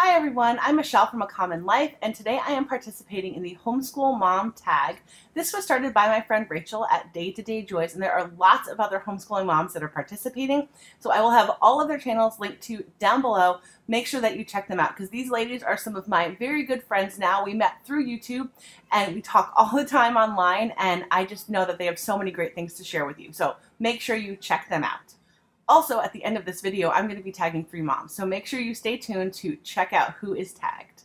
Hi everyone, I'm Michelle from A Common Life, and today I am participating in the Homeschool Mom Tag. This was started by my friend Rachel at Day to Day Joys, and there are lots of other homeschooling moms that are participating. So I will have all of their channels linked to down below. Make sure that you check them out because these ladies are some of my very good friends now. We met through YouTube and we talk all the time online, and I just know that they have so many great things to share with you. So make sure you check them out. Also, at the end of this video, I'm going to be tagging 3 moms, so make sure you stay tuned to check out who is tagged.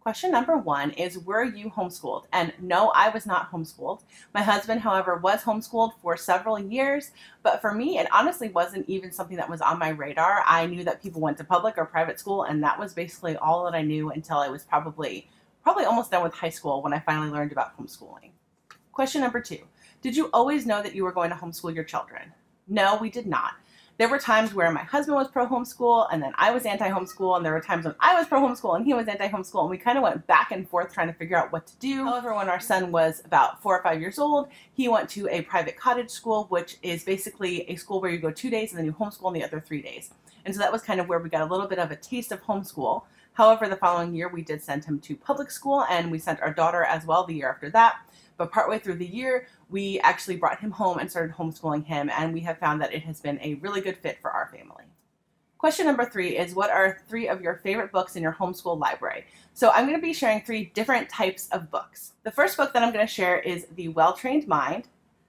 Question number 1 is, were you homeschooled? And no, I was not homeschooled. My husband, however, was homeschooled for several years, but for me, it honestly wasn't even something that was on my radar. I knew that people went to public or private school, and that was basically all that I knew until I was probably almost done with high school when I finally learned about homeschooling. Question number 2, did you always know that you were going to homeschool your children? No, we did not. There were times where my husband was pro-homeschool and then I was anti-homeschool, and there were times when I was pro-homeschool and he was anti-homeschool, and we kind of went back and forth trying to figure out what to do. However, when our son was about 4 or 5 years old, he went to a private cottage school, which is basically a school where you go 2 days and then you homeschool on the other 3 days. And so that was kind of where we got a little bit of a taste of homeschool. However, the following year we did send him to public school, and we sent our daughter as well the year after that. But partway through the year, we actually brought him home and started homeschooling him, and we have found that it has been a really good fit for our family. Question number 3 is, what are 3 of your favorite books in your homeschool library? So I'm going to be sharing 3 different types of books. The first book that I'm going to share is The Well-Trained Mind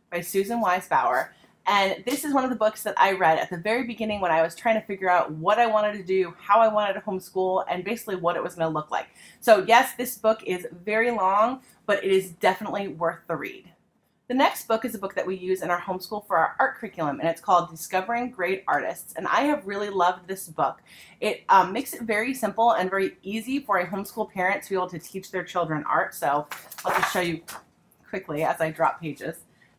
by Weiss Bauer. And this is one of the books that I read at the very beginning when I was trying to figure out what I wanted to do, how I wanted to homeschool, and basically what it was going to look like. So yes, this book is very long, but it is definitely worth the read. The next book is a book that we use in our homeschool for our art curriculum, and it's called Discovering Great Artists, and I have really loved this book. It makes it very simple and very easy for a homeschool parent to be able to teach their children art. So I'll just show you quickly as I drop pages.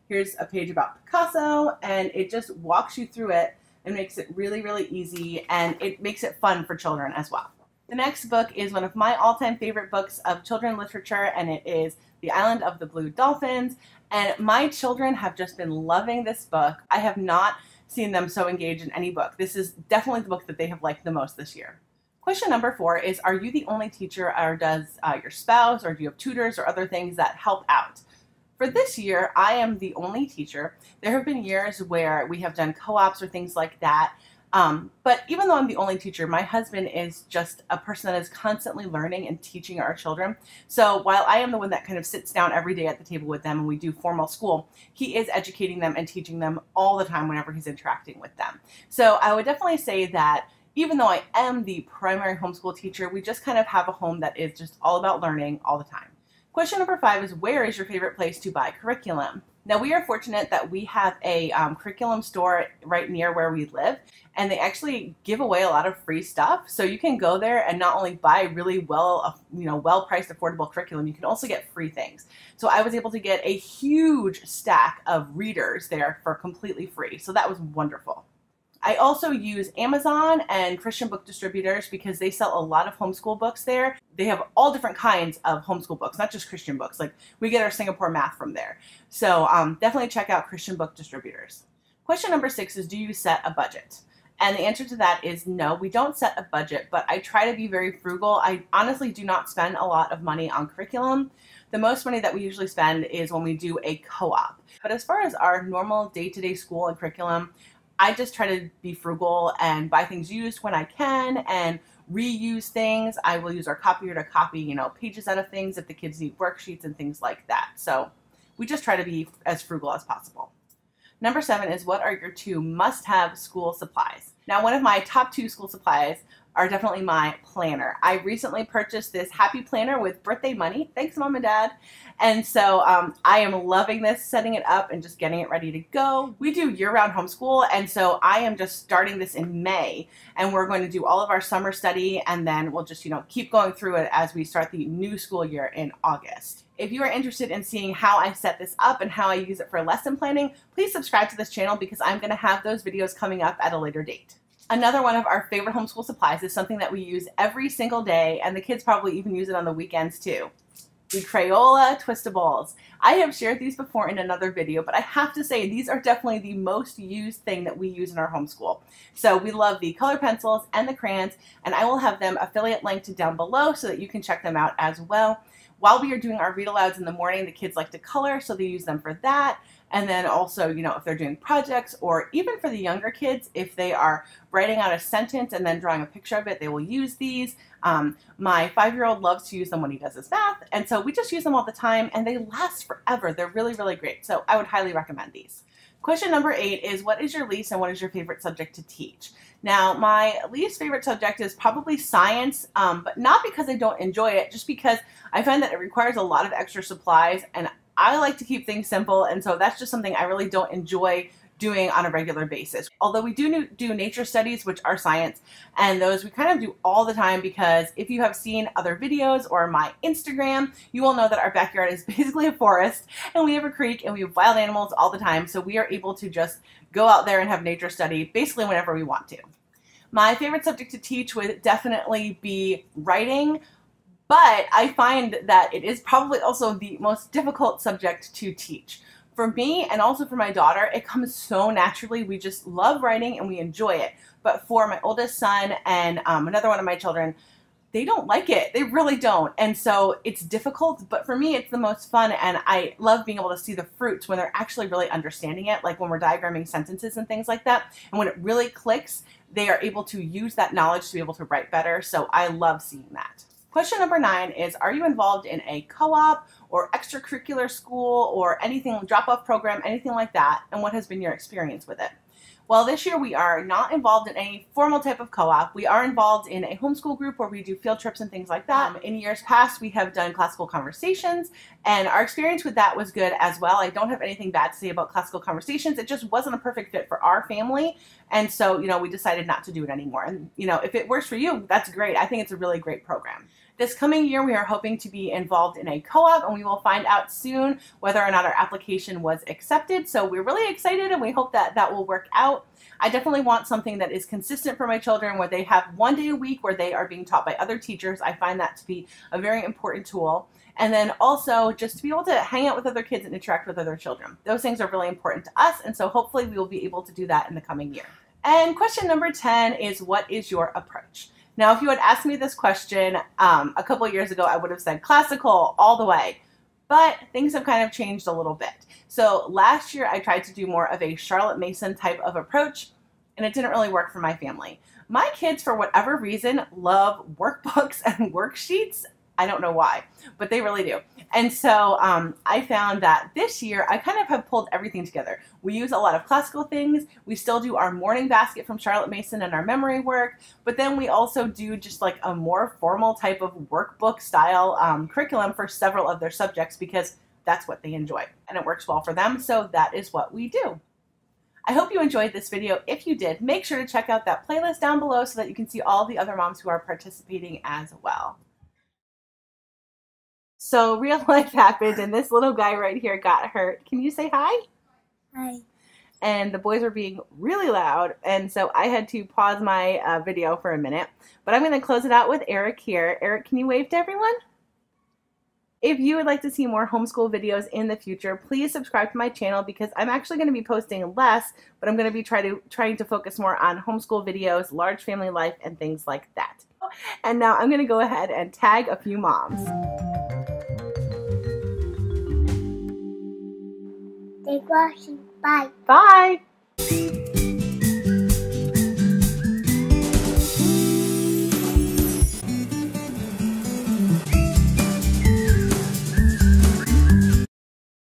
Here's a page about Picasso, and it just walks you through it and makes it really, really easy, and it makes it fun for children as well. The next book is one of my all-time favorite books of children's literature, and it is The Island of the Blue Dolphins, and my children have just been loving this book. I have not seen them so engaged in any book. This is definitely the book that they have liked the most this year. Question number 4 is, are you the only teacher, or does your spouse, or do you have tutors or other things that help out? For this year, I am the only teacher. There have been years where we have done co-ops or things like that. But even though I'm the only teacher, my husband is just a person that is constantly learning and teaching our children. So while I am the one that kind of sits down every day at the table with them and we do formal school, he is educating them and teaching them all the time whenever he's interacting with them. So I would definitely say that even though I am the primary homeschool teacher, we just kind of have a home that is just all about learning all the time. Question number 5 is, where is your favorite place to buy curriculum? Now, we are fortunate that we have a curriculum store right near where we live, and they actually give away a lot of free stuff. So you can go there and not only buy really well-priced, affordable curriculum, you can also get free things. So I was able to get a huge stack of readers there for completely free. So that was wonderful. I also use Amazon and Christian book distributors because they sell a lot of homeschool books there. They have all different kinds of homeschool books, not just Christian books. Like, we get our Singapore math from there. So definitely check out Christian book distributors. Question number 6 is, do you set a budget? And the answer to that is no, we don't set a budget, but I try to be very frugal. I honestly do not spend a lot of money on curriculum. The most money that we usually spend is when we do a co-op. But as far as our normal day-to-day school and curriculum, I just try to be frugal and buy things used when I can and reuse things. I will use our copier to copy, pages out of things if the kids need worksheets and things like that. So we just try to be as frugal as possible. Number 7 is, what are your 2 must-have school supplies? Now, one of my top 2 school supplies are definitely my planner. I recently purchased this happy planner with birthday money. Thanks, Mom and Dad. And so I am loving this, setting it up and just getting it ready to go. We do year-round homeschool, and so I am just starting this in May, and we're going to do all of our summer study, and then we'll just, keep going through it as we start the new school year in August. If you are interested in seeing how I set this up and how I use it for lesson planning, please subscribe to this channel because I'm going to have those videos coming up at a later date. Another one of our favorite homeschool supplies is something that we use every single day, and the kids probably even use it on the weekends too. the Crayola Twistables. I have shared these before in another video, but I have to say these are definitely the most used thing that we use in our homeschool. So we love the color pencils and the crayons, and I will have them affiliate linked down below so that you can check them out as well. While we are doing our read alouds in the morning, the kids like to color, so they use them for that. And then also, you know, if they're doing projects, or even for the younger kids, if they are writing out a sentence and then drawing a picture of it, they will use these. My 5-year-old loves to use them when he does his math, and so we just use them all the time, and they last forever. They're really, really great, so I would highly recommend these. Question number 8 is, what is your least and what is your favorite subject to teach? Now, my least favorite subject is probably science, but not because I don't enjoy it, just because I find that it requires a lot of extra supplies, and I like to keep things simple, and so that's just something I really don't enjoy doing on a regular basis. Although we do nature studies, which are science, and those we kind of do all the time, because if you have seen other videos or my Instagram, you will know that our backyard is basically a forest, and we have a creek, and we have wild animals all the time, so we are able to just go out there and have nature study basically whenever we want to. My favorite subject to teach would definitely be writing, but I find that it is probably also the most difficult subject to teach. For me, and also for my daughter, it comes so naturally. We just love writing and we enjoy it. But for my oldest son and another one of my children, they don't like it. They really don't. And so it's difficult, but for me, it's the most fun. And I love being able to see the fruits when they're actually really understanding it, like when we're diagramming sentences and things like that. And when it really clicks, they are able to use that knowledge to be able to write better. So I love seeing that. Question number 9 is, are you involved in a co-op or extracurricular school or anything, drop-off program, anything like that? And what has been your experience with it? Well, this year we are not involved in any formal type of co-op. We are involved in a homeschool group where we do field trips and things like that. In years past, we have done classical conversations, and our experience with that was good as well. I don't have anything bad to say about classical conversations. It just wasn't a perfect fit for our family, and so, you know, we decided not to do it anymore. And, you know, if it works for you, that's great. I think it's a really great program. This coming year, we are hoping to be involved in a co-op, and we will find out soon whether or not our application was accepted. So we're really excited, and we hope that that will work out. I definitely want something that is consistent for my children, where they have one day a week where they are being taught by other teachers. I find that to be a very important tool. And then also just to be able to hang out with other kids and interact with other children. Those things are really important to us, and so hopefully we will be able to do that in the coming year. And question number 10 is, what is your approach? Now, if you had asked me this question a couple of years ago, I would have said classical all the way, but things have kind of changed a little bit. So last year, I tried to do more of a Charlotte Mason type of approach, and it didn't really work for my family. My kids, for whatever reason, love workbooks and worksheets. I don't know why, but they really do. And so I found that this year I kind of have pulled everything together. We use a lot of classical things. We still do our morning basket from Charlotte Mason and our memory work, but then we also do just like a more formal type of workbook style curriculum for several of their subjects, because that's what they enjoy and it works well for them. So that is what we do. I hope you enjoyed this video. If you did, make sure to check out that playlist down below so that you can see all the other moms who are participating as well. So real life happened, and this little guy right here got hurt. Can you say hi? Hi. And the boys were being really loud, and so I had to pause my video for a minute. But I'm going to close it out with Eric here. Eric, can you wave to everyone? If you would like to see more homeschool videos in the future, please subscribe to my channel, because I'm actually going to be posting less, but I'm going to be trying to focus more on homeschool videos, large family life, and things like that. And now I'm going to go ahead and tag a few moms. Thanks for watching. Bye. Bye.